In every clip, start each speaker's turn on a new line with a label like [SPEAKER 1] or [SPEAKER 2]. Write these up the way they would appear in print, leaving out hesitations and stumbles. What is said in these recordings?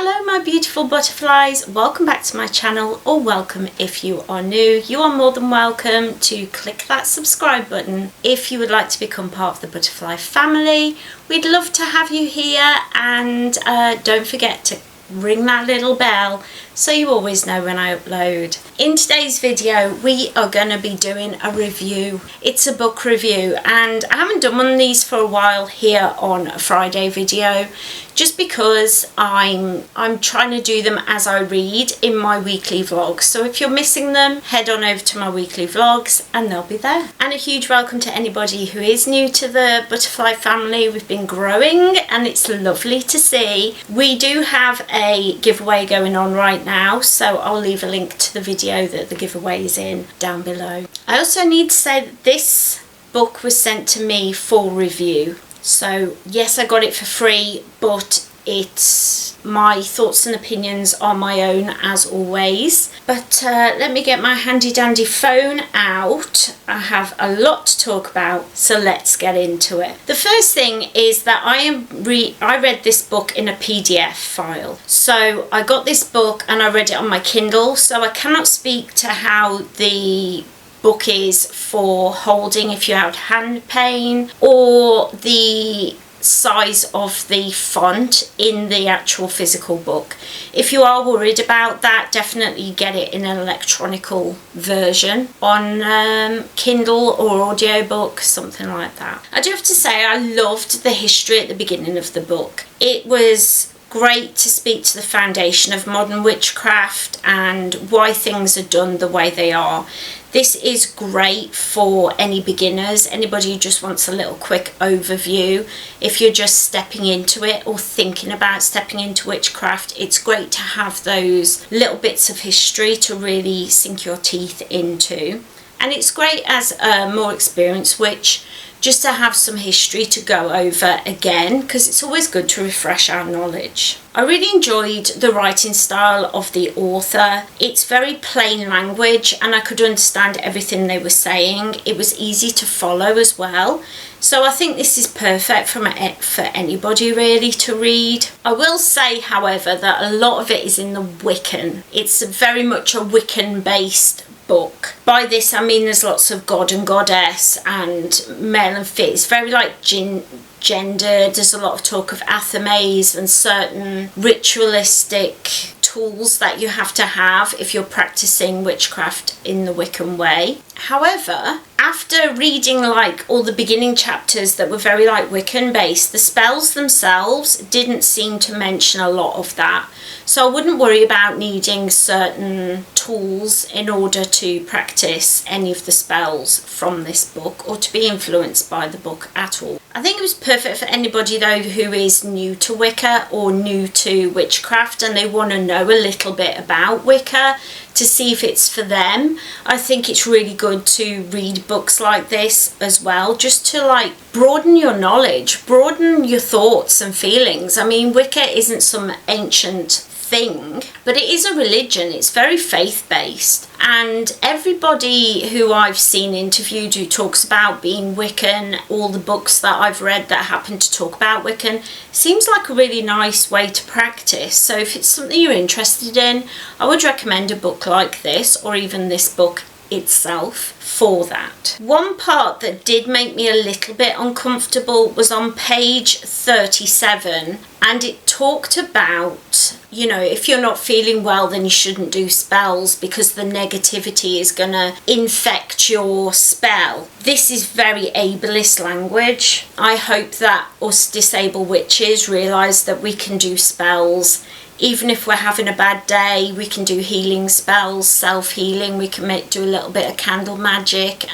[SPEAKER 1] Hello my beautiful butterflies, welcome back to my channel, or welcome if you are new. You are more than welcome to click that subscribe button if you would like to become part of the butterfly family. We'd love to have you here, and don't forget to ring that little bell so you always know when I upload. In today's video we are going to be doing a review. It's a book review, and I haven't done one of these for a while here on a Friday video, just because I'm trying to do them as I read in my weekly vlogs. So if you're missing them, head on over to my weekly vlogs and they'll be there. And a huge welcome to anybody who is new to the butterfly family. We've been growing and it's lovely to see. We do have a giveaway going on right now, so I'll leave a link to the video that the giveaway is in down below. I also need to say that this book was sent to me for review. So yes, I got it for free, but it's my thoughts and opinions are my own as always. But let me get my handy dandy phone out. I have a lot to talk about, so let's get into it. The first thing is that I read this book in a PDF file. So I got this book and I read it on my Kindle, so I cannot speak to how the book is for holding if you have hand pain, or the size of the font in the actual physical book. If you are worried about that, definitely get it in an electronical version on Kindle or audiobook, something like that. I do have to say I loved the history at the beginning of the book. It was great to speak to the foundation of modern witchcraft and why things are done the way they are. This is great for any beginners, anybody who just wants a little quick overview. If you're just stepping into it or thinking about stepping into witchcraft, it's great to have those little bits of history to really sink your teeth into. And it's great as a more experienced witch just to have some history to go over again, because it's always good to refresh our knowledge. I really enjoyed the writing style of the author. It's very plain language and I could understand everything they were saying. It was easy to follow as well. So I think this is perfect for anybody really to read. I will say, however, that a lot of it is in the Wiccan. It's very much a Wiccan based book. By this I mean there's lots of god and goddess and male and female. It's very like gendered. There's a lot of talk of athames and certain ritualistic tools that you have to have if you're practicing witchcraft in the Wiccan way. However, after reading like all the beginning chapters that were very like Wiccan based, the spells themselves didn't seem to mention a lot of that. So I wouldn't worry about needing certain tools in order to practice any of the spells from this book or to be influenced by the book at all. I think it was perfect for anybody though who is new to Wicca or new to witchcraft and they want to know a little bit about Wicca to see if it's for them. I think it's really good to read books like this as well, just to like broaden your knowledge, broaden your thoughts and feelings. I mean, Wicca isn't some ancient thing, but it is a religion. It's very faith-based, and everybody who I've seen interviewed who talks about being Wiccan, all the books that I've read that happen to talk about Wiccan, seems like a really nice way to practice. So if it's something you're interested in, I would recommend a book like this, or even this book itself, for that. One part that did make me a little bit uncomfortable was on page 37, and it talked about, you know, if you're not feeling well then you shouldn't do spells because the negativity is gonna infect your spell. This is very ableist language. I hope that us disabled witches realise that we can do spells. Even if we're having a bad day, we can do healing spells, self-healing. We can do a little bit of candle magic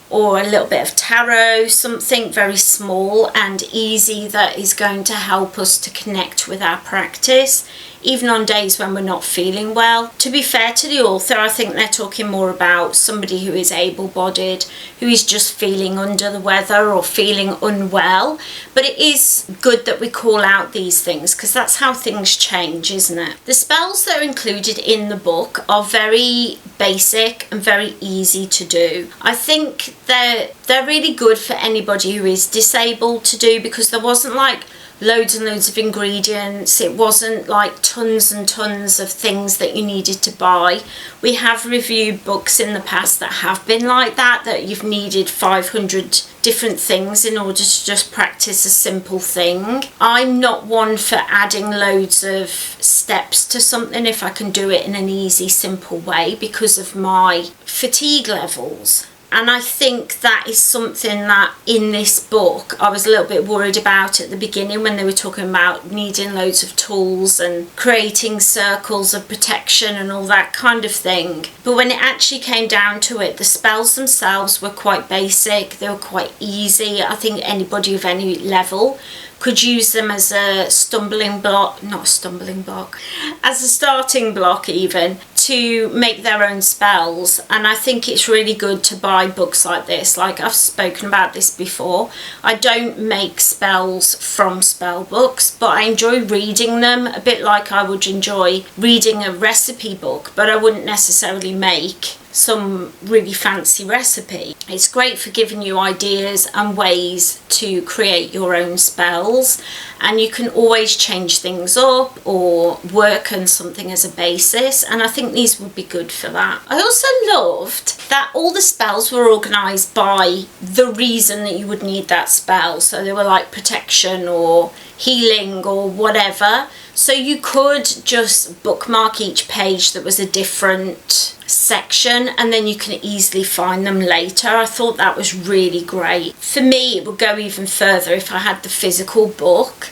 [SPEAKER 1] or a little bit of tarot, something very small and easy that is going to help us to connect with our practice, even on days when we're not feeling well. To be fair to the author, I think they're talking more about somebody who is able-bodied, who is just feeling under the weather or feeling unwell. But it is good that we call out these things, because that's how things change, isn't it? The spells that are included in the book are very basic and very easy to do. I think they're really good for anybody who is disabled to do, because there wasn't like loads and loads of ingredients. It wasn't like tons and tons of things that you needed to buy. We have reviewed books in the past that have been like that you've needed 500 different things in order to just practice a simple thing. I'm not one for adding loads of steps to something if I can do it in an easy, simple way because of my fatigue levels. And I think that is something that in this book I was a little bit worried about at the beginning when they were talking about needing loads of tools and creating circles of protection and all that kind of thing. But when it actually came down to it, the spells themselves were quite basic, they were quite easy. I think anybody of any level could use them as a stumbling block, not a stumbling block, as a starting block even, to make their own spells. And I think it's really good to buy books like this. Like I've spoken about this before, I don't make spells from spell books, but I enjoy reading them a bit like I would enjoy reading a recipe book, but I wouldn't necessarily make some really fancy recipe. It's great for giving you ideas and ways to create your own spells, and you can always change things up or work on something as a basis, and I think these would be good for that. I also loved that all the spells were organised by the reason that you would need that spell. So they were like protection or healing or whatever. So you could just bookmark each page that was a different section, and then you can easily find them later. I thought that was really great. For me, it would go even further if I had the physical book.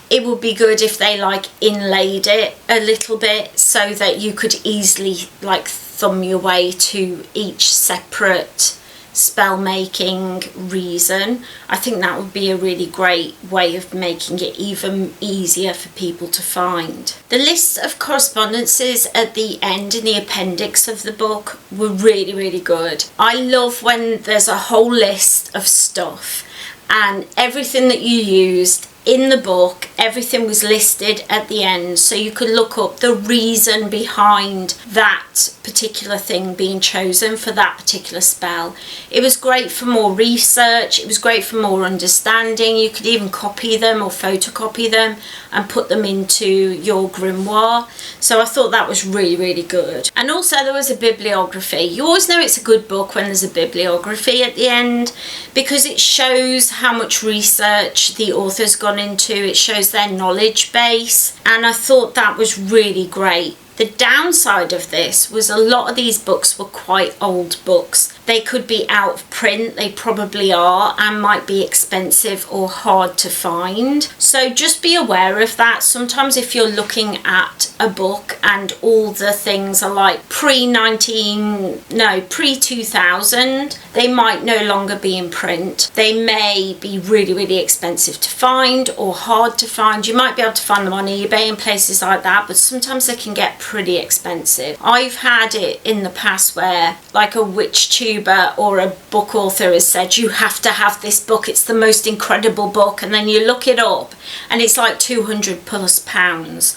[SPEAKER 1] It would be good if they like inlaid it a little bit so that you could easily like thumb your way to each separate spell making reason. I think that would be a really great way of making it even easier for people to find. The lists of correspondences at the end in the appendix of the book were really, really good. I love when there's a whole list of stuff and everything that you used in the book, everything was listed at the end, so you could look up the reason behind that particular thing being chosen for that particular spell. It was great for more research, it was great for more understanding. You could even copy them or photocopy them and put them into your grimoire. So I thought that was really, really good. And also there was a bibliography. You always know it's a good book when there's a bibliography at the end, because it shows how much research the author's gone into. It shows their knowledge base, and I thought that was really great. The downside of this was a lot of these books were quite old books. They could be out of print, they probably are, and might be expensive or hard to find. So just be aware of that. Sometimes if you're looking at a book and all the things are like pre-2000, they might no longer be in print. They may be really, really expensive to find or hard to find. You might be able to find them on eBay and places like that, but sometimes they can get pretty expensive. I've had it in the past where like a witch tuber or a book author has said you have to have this book, it's the most incredible book, and then you look it up and it's like £200+.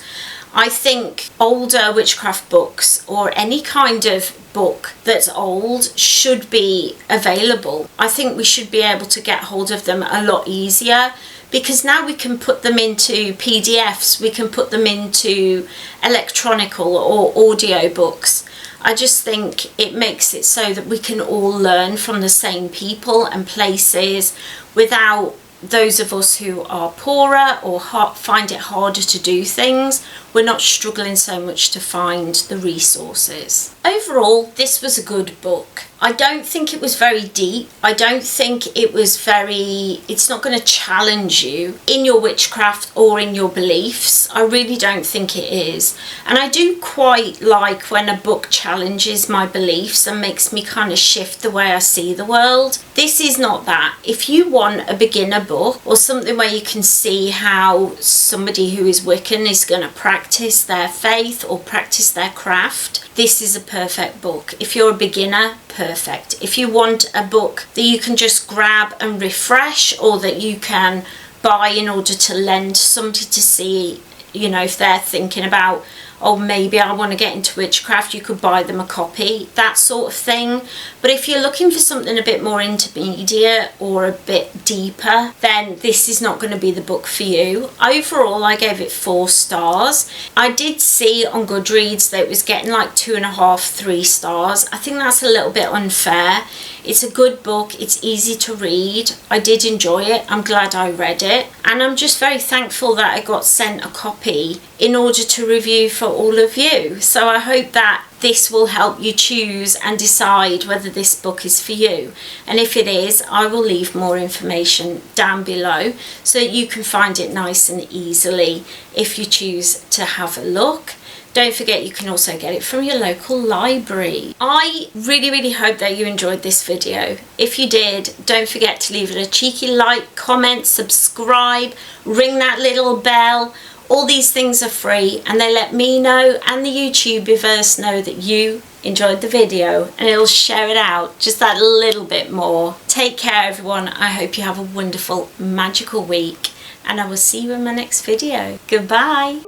[SPEAKER 1] I think older witchcraft books or any kind of book that's old should be available. I think we should be able to get hold of them a lot easier, because now we can put them into PDFs, we can put them into electronical or audio books. I just think it makes it so that we can all learn from the same people and places without those of us who are poorer or find it harder to do things, we're not struggling so much to find the resources. Overall, this was a good book. I don't think it was very deep. I don't think it was it's not going to challenge you in your witchcraft or in your beliefs. I really don't think it is. And I do quite like when a book challenges my beliefs and makes me kind of shift the way I see the world. This is not that. If you want a beginner book or something where you can see how somebody who is Wiccan is going to practice their faith or practice their craft, this is a perfect book. If you're a beginner, perfect. If you want a book that you can just grab and refresh, or that you can buy in order to lend to somebody to see you know, if they're thinking about, oh, maybe I want to get into witchcraft, you could buy them a copy, that sort of thing. But if you're looking for something a bit more intermediate or a bit deeper, then this is not going to be the book for you. Overall, I gave it 4 stars. I did see on Goodreads that it was getting like 2.5, 3 stars. I think that's a little bit unfair. It's a good book, it's easy to read. I did enjoy it, I'm glad I read it, and I'm just very thankful that I got sent a copy in order to review for all of you. So I hope that this will help you choose and decide whether this book is for you. And if it is, I will leave more information down below so that you can find it nice and easily if you choose to have a look. Don't forget, you can also get it from your local library. I really hope that you enjoyed this video. If you did, don't forget to leave it a cheeky like, comment, subscribe, ring that little bell. All these things are free and they let me know and the YouTubeverse know that you enjoyed the video, and it'll share it out just that little bit more. Take care everyone. I hope you have a wonderful, magical week, and I will see you in my next video. Goodbye.